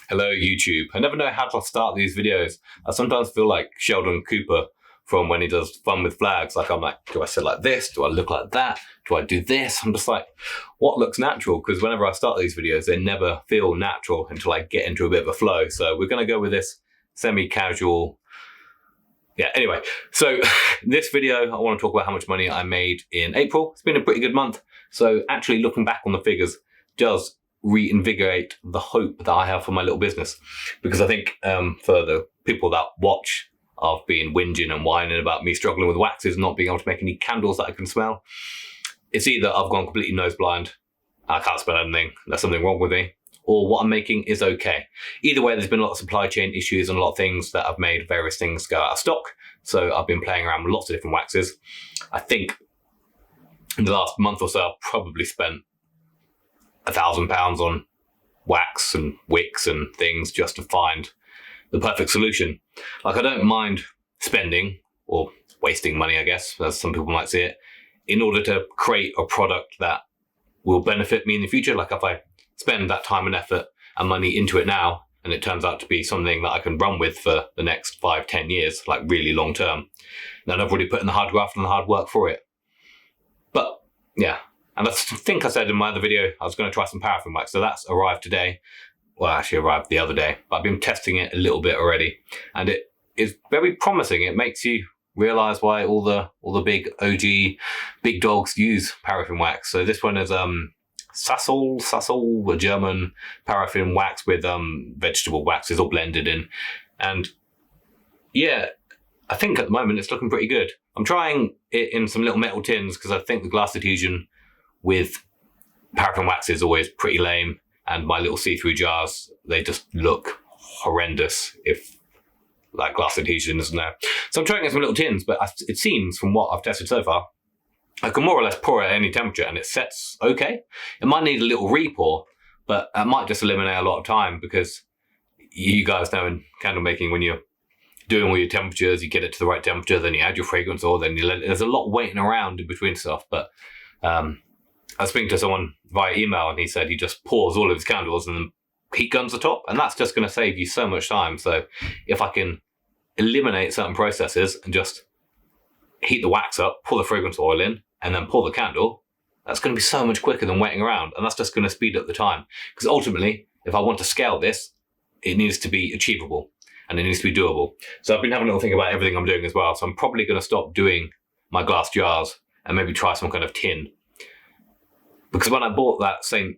Hello YouTube. I never know how to start these videos. I sometimes feel like Sheldon Cooper from when he does Fun with Flags. Like I'm like, do I sit like this? Do I look like that? Do I do this? I'm just like, what looks natural? Because whenever I start these videos, they never feel natural until I get into a bit of a flow. So we're going to go with this semi-casual. Yeah, anyway, so this video, I want to talk about how much money I made in April. It's been a pretty good month. So actually looking back on the figures does reinvigorate the hope that I have for my little business. Because I think for the people that watch, I've been whinging and whining about me struggling with waxes, not being able to make any candles that I can smell. It's either I've gone completely nose blind, I can't smell anything, there's something wrong with me, or what I'm making is okay. Either way, there's been a lot of supply chain issues and a lot of things that have made various things go out of stock. So I've been playing around with lots of different waxes. I think in the last month or so, I've probably spent £1,000 on wax and wicks and things just to find the perfect solution. Like, I don't mind spending or wasting money, I guess, as some people might see it, in order to create a product that will benefit me in the future. Like if I spend that time and effort and money into it now, and it turns out to be something that I can run with for the next 5-10 years, like really long term, then I've already put in the hard graft and the hard work for it. But yeah, and I think I said in my other video, I was going to try some paraffin wax. So that's arrived today. Well, actually arrived the other day, but I've been testing it a little bit already. And it is very promising. It makes you realize why all the big OG big dogs use paraffin wax. So this one is Sassel, a German paraffin wax with vegetable waxes all blended in. And yeah, I think at the moment it's looking pretty good. I'm trying it in some little metal tins because I think the glass adhesion with paraffin wax is always pretty lame, and my little see-through jars, they just look horrendous if like glass adhesion isn't there. So I'm trying it in some little tins, but it seems from what I've tested so far, I can more or less pour it at any temperature and it sets okay. It might need a little re-pour, but that might just eliminate a lot of time, because you guys know in candle making, when you're doing all your temperatures, you get it to the right temperature, then you add your fragrance oil, then there's a lot waiting around in between stuff. But I was speaking to someone via email and he said he just pours all of his candles and then heat guns the top, and that's just going to save you so much time. So if I can eliminate certain processes and just heat the wax up, pour the fragrance oil in, and then pour the candle, that's going to be so much quicker than waiting around, and that's just going to speed up the time. Because ultimately, if I want to scale this, it needs to be achievable and it needs to be doable. So I've been having a little think about everything I'm doing as well. So I'm probably going to stop doing my glass jars and maybe try some kind of tin. Because when I bought that St.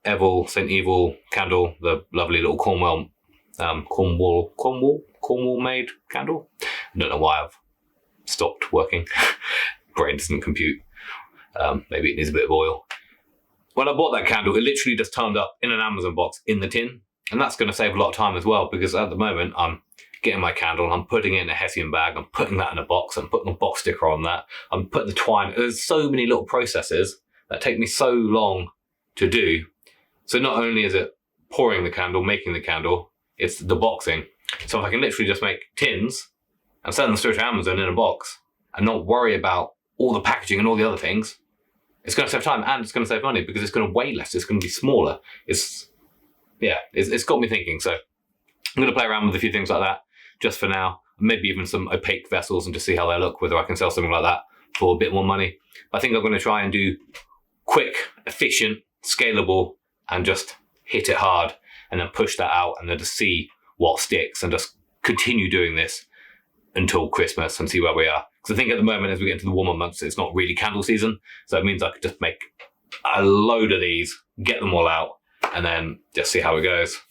Evil candle, the lovely little Cornwall made candle, I don't know why I've stopped working. Brain doesn't compute. Maybe it needs a bit of oil. When I bought that candle, it literally just turned up in an Amazon box in the tin. And that's going to save a lot of time as well, because at the moment I'm getting my candle, I'm putting it in a Hessian bag, I'm putting that in a box, I'm putting a box sticker on that, I'm putting the twine. There's so many little processes that take me so long to do. So not only is it pouring the candle, making the candle, it's the boxing. So if I can literally just make tins and send them straight to Amazon in a box and not worry about all the packaging and all the other things, it's going to save time and it's going to save money, because it's going to weigh less, it's going to be smaller. It's got me thinking. So I'm going to play around with a few things like that just for now. Maybe even some opaque vessels and just see how they look, whether I can sell something like that for a bit more money. I think I'm going to try and do quick, efficient, scalable, and just hit it hard and then push that out and then just see what sticks and just continue doing this until Christmas and see where we are. Because I think at the moment, as we get into the warmer months, it's not really candle season. So it means I could just make a load of these, get them all out, and then just see how it goes.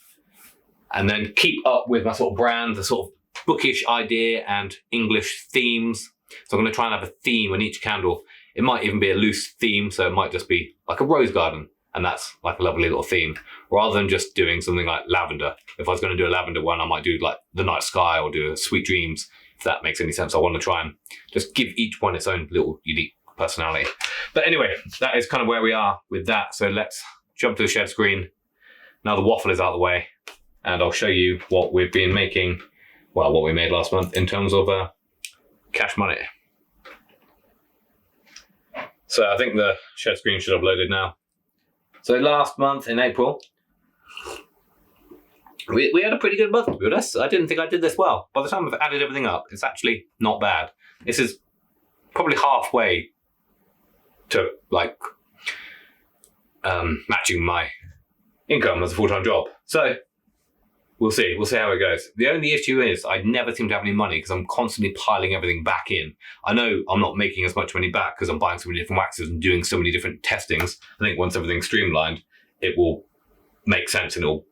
And then keep up with my sort of brand, the sort of bookish idea and English themes. So I'm going to try and have a theme on each candle. It might even be a loose theme, so it might just be like a rose garden, and that's like a lovely little theme, rather than just doing something like lavender. If I was going to do a lavender one, I might do like the night sky or do a sweet dreams, if that makes any sense. I want to try and just give each one its own little unique personality. But anyway, that is kind of where we are with that. So let's jump to the shed screen. Now the waffle is out of the way, and I'll show you what we've been making, well, what we made last month in terms of cash money. So I think the shed screen should have loaded now. So last month in April, we had a pretty good month, to be honest. I didn't think I did this well. By the time I've added everything up, it's actually not bad. This is probably halfway to like matching my income as a full-time job. So we'll see how it goes. The only issue is I never seem to have any money because I'm constantly piling everything back in. I know I'm not making as much money back because I'm buying so many different waxes and doing so many different testings. I think once everything's streamlined, it will make sense and it'll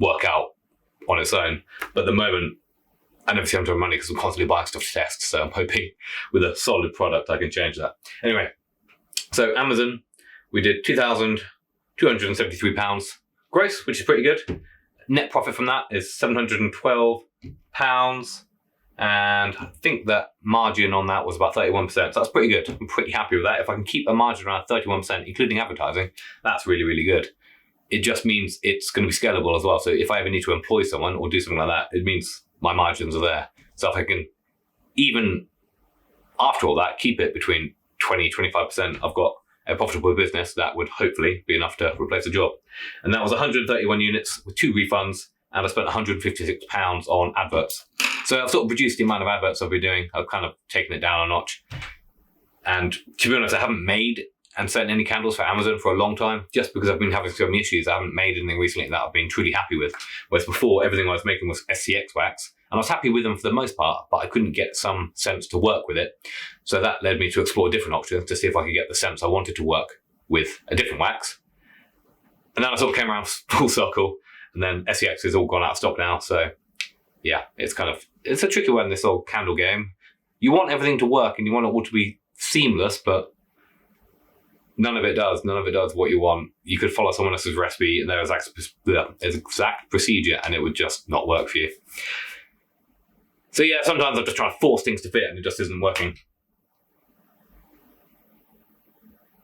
work out on its own. But at the moment, I never seem to have money because I'm constantly buying stuff to test. So I'm hoping with a solid product, I can change that. Anyway, so Amazon, we did £2,273 gross, which is pretty good. Net profit from that is £712. And I think that margin on that was about 31%. So that's pretty good. I'm pretty happy with that. If I can keep a margin around 31%, including advertising, that's really, really good. It just means it's going to be scalable as well. So if I ever need to employ someone or do something like that, it means my margins are there. So if I can, even after all that, keep it between 20-25%, I've got a profitable business that would hopefully be enough to replace a job. And that was 131 units with 2 refunds, and I spent £156 on adverts. So I've sort of reduced the amount of adverts I've been doing. I've kind of taken it down a notch. And to be honest, I haven't made and sent any candles for Amazon for a long time, just because I've been having so many issues. I haven't made anything recently that I've been truly happy with. Whereas before, everything I was making was SCX wax, and I was happy with them for the most part, but I couldn't get some sense to work with it. So that led me to explore different options to see if I could get the sense I wanted to work with a different wax. And then I sort of came around full circle, and then SCX has all gone out of stock now. So yeah, it's a tricky one, this whole candle game. You want everything to work and you want it all to be seamless, but none of it does. None of it does what you want. You could follow someone else's recipe and their exact procedure, and it would just not work for you. So yeah, sometimes I'm just trying to force things to fit and it just isn't working.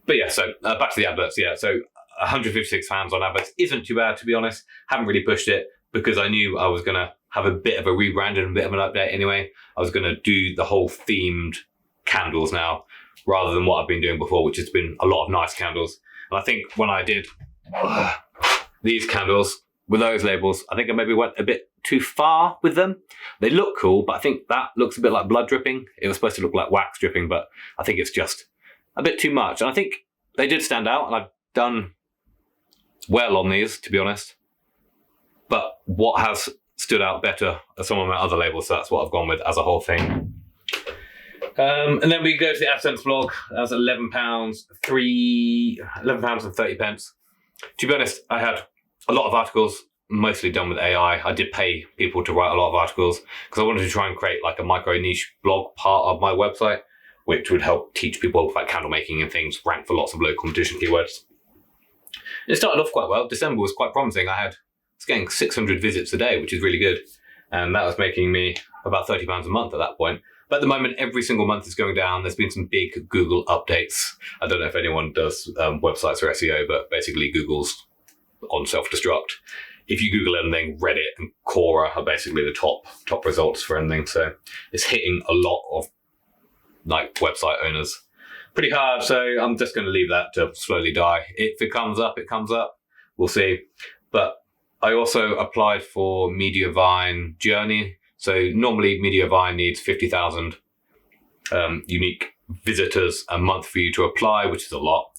But yeah, so back to the adverts. Yeah, so £156 on adverts isn't too bad, to be honest. Haven't really pushed it because I knew I was going to have a bit of a rebrand and a bit of an update anyway. I was going to do the whole themed candles now, rather than what I've been doing before, which has been a lot of nice candles. And I think when I did these candles with those labels, I think I maybe went a bit too far with them. They look cool, but I think that looks a bit like blood dripping. It was supposed to look like wax dripping, but I think it's just a bit too much. And I think they did stand out, and I've done well on these, to be honest. But what has stood out better are some of my other labels, so that's what I've gone with as a whole thing. And then we go to the AdSense blog. That was £11.30. To be honest, I had a lot of articles, mostly done with AI. I did pay people to write a lot of articles because I wanted to try and create like a micro niche blog part of my website, which would help teach people about candle making and things, rank for lots of low competition keywords. It started off quite well. December was quite promising. I was getting 600 visits a day, which is really good. And that was making me about £30 a month at that point. But at the moment, every single month is going down. There's been some big Google updates. I don't know if anyone does websites or SEO, but basically Google's on self-destruct. If you Google anything, Reddit and Quora are basically the top results for anything. So it's hitting a lot of like website owners pretty hard. So I'm just going to leave that to slowly die. If it comes up, it comes up. We'll see. But I also applied for Mediavine Journey. So normally Mediavine needs 50,000 unique visitors a month for you to apply, which is a lot.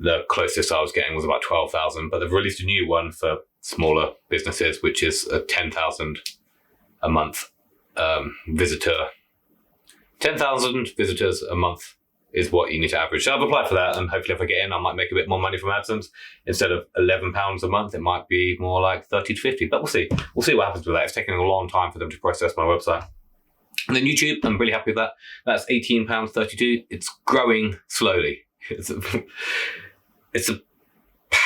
The closest I was getting was about 12,000, but they've released a new one for smaller businesses, which is a 10,000 a month visitor. 10,000 visitors a month is what you need to average. So I've applied for that, and hopefully if I get in, I might make a bit more money from AdSense. Instead of £11 a month, it might be more like 30 to 50, but we'll see. We'll see what happens with that. It's taking a long time for them to process my website. And then YouTube, I'm really happy with that. That's £18.32. It's growing slowly. It's a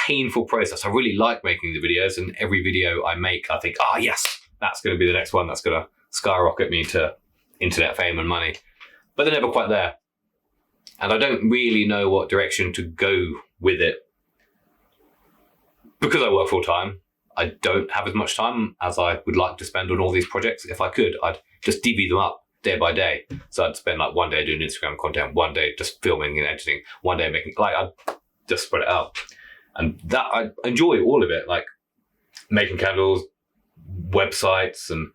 painful process. I really like making the videos, and every video I make, I think, yes, that's going to be the next one that's going to skyrocket me to internet fame and money. But they're never quite there. And I don't really know what direction to go with it. Because I work full time, I don't have as much time as I would like to spend on all these projects. If I could, I'd just divvy them up day by day. So I'd spend like one day doing Instagram content, one day just filming and editing, one day making, I'd just spread it out. And that, I enjoy all of it, like making candles, websites and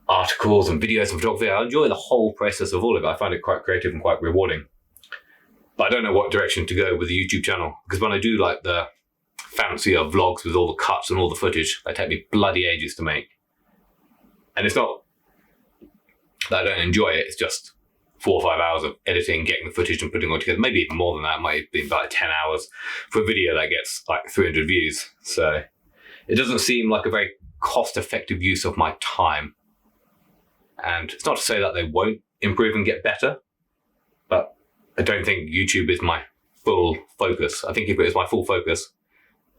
articles and videos and photography. I enjoy the whole process of all of it. I find it quite creative and quite rewarding. But I don't know what direction to go with the YouTube channel, because when I do like the fancier vlogs with all the cuts and all the footage, they take me bloody ages to make. And it's not that I don't enjoy it, it's just 4 or 5 hours of editing, getting the footage and putting it all together. Maybe even more than that. It might be about 10 hours for a video that gets like 300 views. So it doesn't seem like a very cost-effective use of my time. And it's not to say that they won't improve and get better, but I don't think YouTube is my full focus. I think if it was my full focus,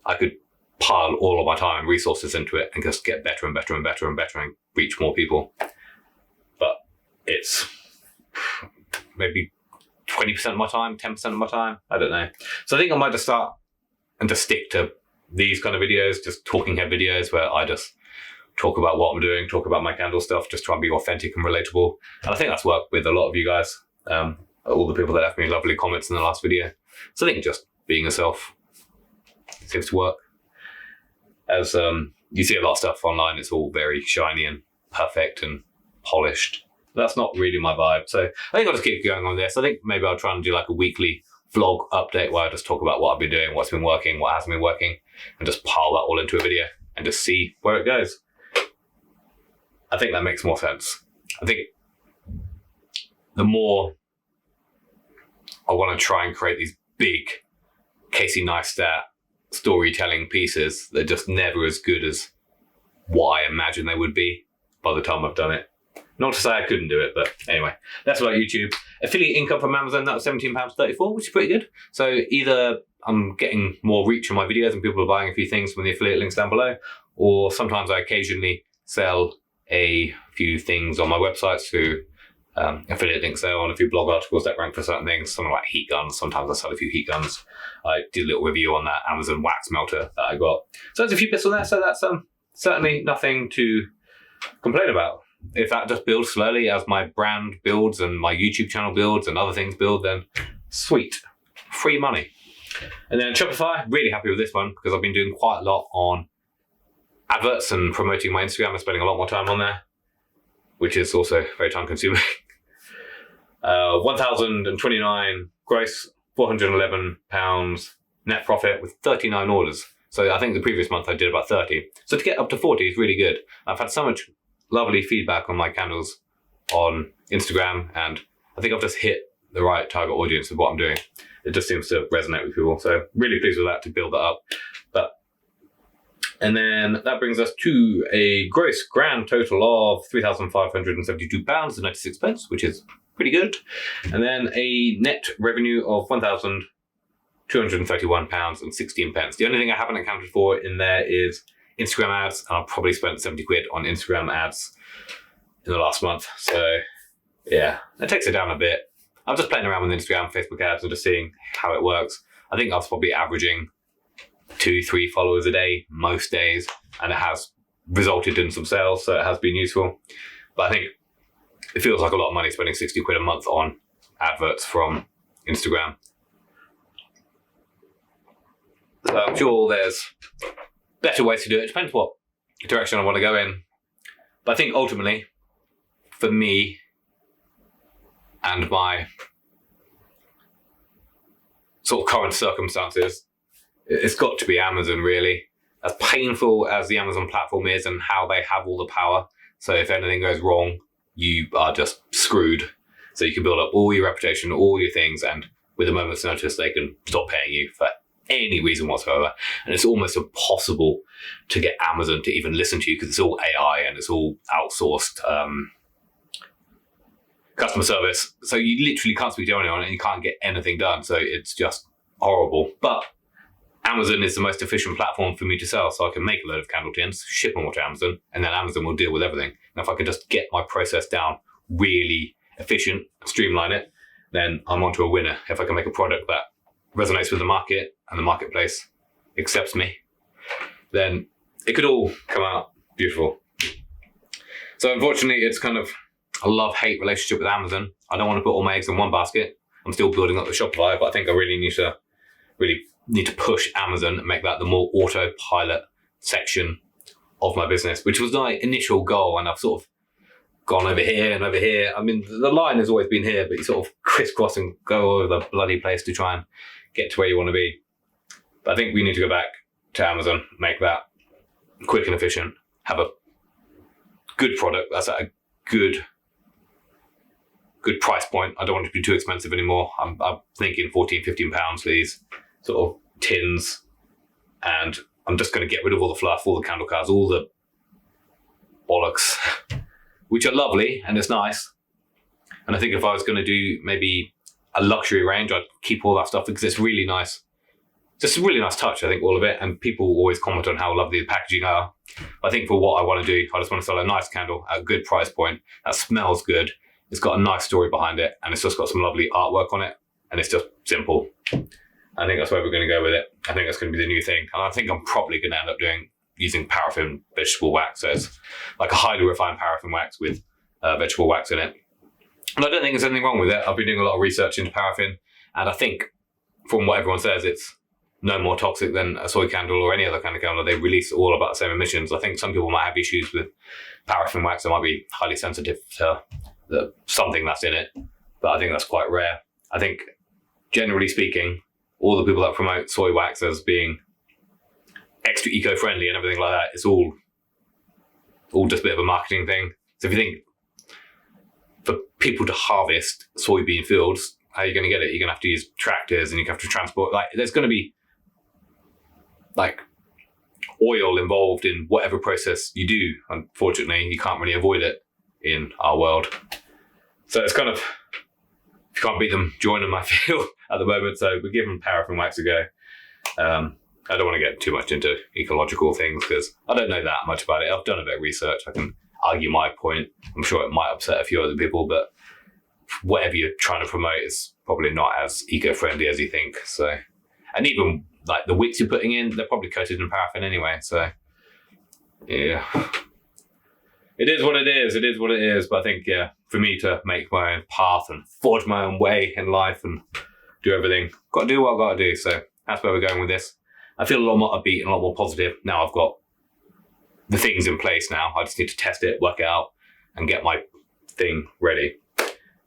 I could pile all of my time and resources into it and just get better and better and better and better and reach more people. But it's maybe 20% of my time, 10% of my time, I don't know. So I think I might just start and just stick to these kind of videos, just talking head videos where I just talk about what I'm doing, talk about my candle stuff, just try and be authentic and relatable. And I think that's worked with a lot of you guys, all the people that left me lovely comments in the last video. So I think just being yourself seems to work. As you see a lot of stuff online, it's all very shiny and perfect and polished. That's not really my vibe. So I think I'll just keep going on this. I think maybe I'll try and do like a weekly vlog update where I just talk about what I've been doing, what's been working, what hasn't been working, and just pile that all into a video and just see where it goes. I think that makes more sense. I think the more I want to try and create these big Casey Neistat storytelling pieces, they're just never as good as what I imagine they would be by the time I've done it. Not to say I couldn't do it, but anyway, that's about YouTube. Affiliate income from Amazon, that was £17.34, which is pretty good. So either I'm getting more reach on my videos and people are buying a few things from the affiliate links down below, or sometimes I occasionally sell a few things on my websites through affiliate links there on a few blog articles that rank for certain things, something like heat guns. Sometimes I sell a few heat guns. I did a little review on that Amazon wax melter that I got. So there's a few bits on there, so that's certainly nothing to complain about. If that just builds slowly as my brand builds and my YouTube channel builds and other things build, then sweet, free money. And then Shopify, really happy with this one because I've been doing quite a lot on adverts and promoting my Instagram and spending a lot more time on there, which is also very time consuming. 1,029 gross, £411 net profit with 39 orders. So I think the previous month I did about 30. So to get up to 40 is really good. I've had so much lovely feedback on my candles on Instagram, and I think I've just hit the right target audience with what I'm doing. It just seems to resonate with people. So really pleased with that to build that up. And then that brings us to a gross grand total of £3,572.96, which is pretty good. And then a net revenue of £1,231.16. The only thing I haven't accounted for in there is Instagram ads, and I've probably spent 70 quid on Instagram ads in the last month. So yeah, that takes it down a bit. I'm just playing around with Instagram, Facebook ads and just seeing how it works. I think I was probably averaging 2-3 followers a day most days, and it has resulted in some sales, so it has been useful. But I think it feels like a lot of money spending 60 quid a month on adverts from Instagram. So I'm sure there's better ways to do it. It depends what direction I want to go in. But I think ultimately, for me and my sort of current circumstances, it's got to be Amazon, really. As painful as the Amazon platform is and how they have all the power, so if anything goes wrong, you are just screwed. So you can build up all your reputation, all your things, and with a moment's notice, they can stop paying you for any reason whatsoever. And it's almost impossible to get Amazon to even listen to you because it's all AI and it's all outsourced customer service. So you literally can't speak to anyone and you can't get anything done. So it's just horrible. But Amazon is the most efficient platform for me to sell, so I can make a load of candle tins, ship them all to Amazon, and then Amazon will deal with everything. And if I can just get my process down really efficient, streamline it, then I'm onto a winner. If I can make a product that resonates with the market and the marketplace accepts me, then it could all come out beautiful. So unfortunately, it's kind of a love-hate relationship with Amazon. I don't want to put all my eggs in one basket. I'm still building up the Shopify, but I think I really need to push Amazon and make that the more autopilot section of my business, which was my initial goal. And I've sort of gone over here and over here. I mean, the line has always been here, but you sort of crisscross and go all over the bloody place to try and get to where you want to be. But I think we need to go back to Amazon, make that quick and efficient, have a good product that's at a good price point. I don't want it to be too expensive anymore. I'm thinking £14-15 for these sort of tins, and I'm just going to get rid of all the fluff, all the candle cards, all the bollocks, which are lovely and it's nice. And I think if I was going to do maybe a luxury range, I'd keep all that stuff because it's really nice. Just a really nice touch, I think, all of it. And people always comment on how lovely the packaging are. I think for what I want to do, I just want to sell a nice candle at a good price point that smells good. It's got a nice story behind it, and it's just got some lovely artwork on it, and it's just simple. I think that's where we're going to go with it. I think that's going to be the new thing. And I think I'm probably going to end up using paraffin vegetable wax. So it's like a highly refined paraffin wax with vegetable wax in it. And I don't think there's anything wrong with it. I've been doing a lot of research into paraffin, and I think from what everyone says, it's no more toxic than a soy candle or any other kind of candle. They release all about the same emissions. I think some people might have issues with paraffin wax. They might be highly sensitive to something that's in it, but I think that's quite rare. I think, generally speaking, all the people that promote soy wax as being extra eco-friendly and everything like that, it's all just a bit of a marketing thing. So if you think for people to harvest soybean fields, how are you going to get it? You're going to have to use tractors, and you have to transport. Like, there's going to be like oil involved in whatever process you do. Unfortunately, you can't really avoid it in our world. So it's kind of, if you can't beat them, join them, I feel, at the moment. So we're giving paraffin wax a go. I don't want to get too much into ecological things because I don't know that much about it. I've done a bit of research. I can argue my point. I'm sure it might upset a few other people, but whatever you're trying to promote is probably not as eco-friendly as you think. So, and even like the wicks you're putting in, they're probably coated in paraffin anyway. So yeah, it is what it is. It is what it is. But I think, yeah, for me to make my own path and forge my own way in life and do everything, got to do what I've got to do. So that's where we're going with this. I feel a lot more upbeat and a lot more positive. Now I've got the things in place now. I just need to test it, work it out, and get my thing ready.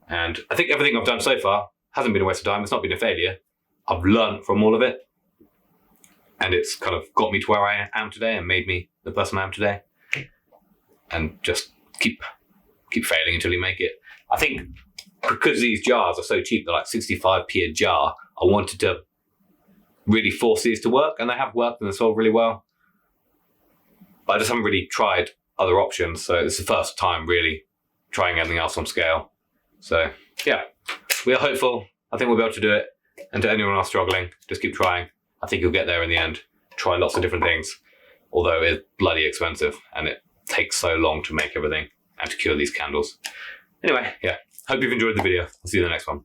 And I think everything I've done so far hasn't been a waste of time. It's not been a failure. I've learned from all of it. And it's kind of got me to where I am today and made me the person I am today. And just keep failing until you make it. I think because these jars are so cheap, they're like 65p a jar, I wanted to really force these to work. And they have worked and they're sold really well. But I just haven't really tried other options. So it's the first time really trying anything else on scale. So yeah, we are hopeful. I think we'll be able to do it. And to anyone else struggling, just keep trying. I think you'll get there in the end. Try lots of different things, although it's bloody expensive and it takes so long to make everything and to cure these candles. Anyway, yeah, hope you've enjoyed the video. I'll see you in the next one.